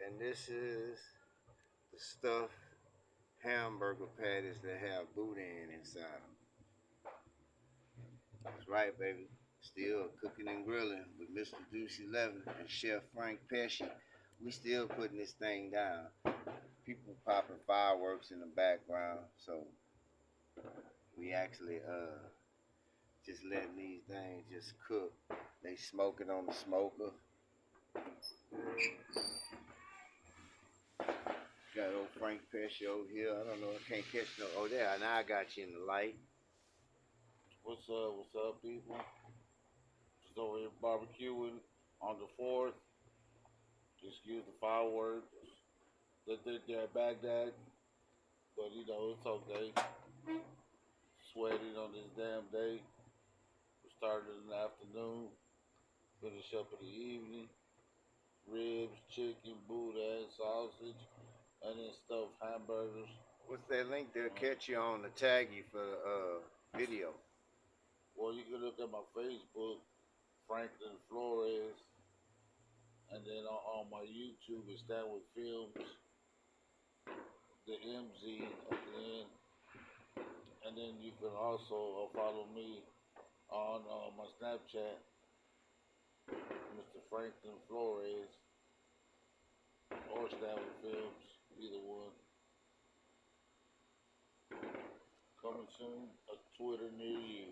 And this is the stuffed hamburger patties that have boudin inside them. That's right, baby. Still cooking and grilling with Mr. Deuce 11 and Chef Frank Pesci. We still putting this thing down. People popping fireworks in the background, so we actually just letting these things just cook. They smoking on the smoker. Got old Frank Pesci over here. I don't know. I can't catch no. Oh, there. Now I got you in the light. What's up? What's up, people? Just over here barbecuing on the 4th. Excuse the fireworks that they there at Baghdad, but it's okay. Sweating on this damn day. We started in the afternoon, finish up in the evening. Ribs, chicken, boudin, sausage, and then stuffed hamburgers. What's that link? They'll Uh, catch you on the tag you for the video. well, you can look at my Facebook, Franklin Flores, and then on my YouTube, it's Stanwood Films, the MZ at the end. And then you can also follow me on my Snapchat, Mr. Franklin Flores, or Stanley Films, either one. Coming soon, a Twitter near you.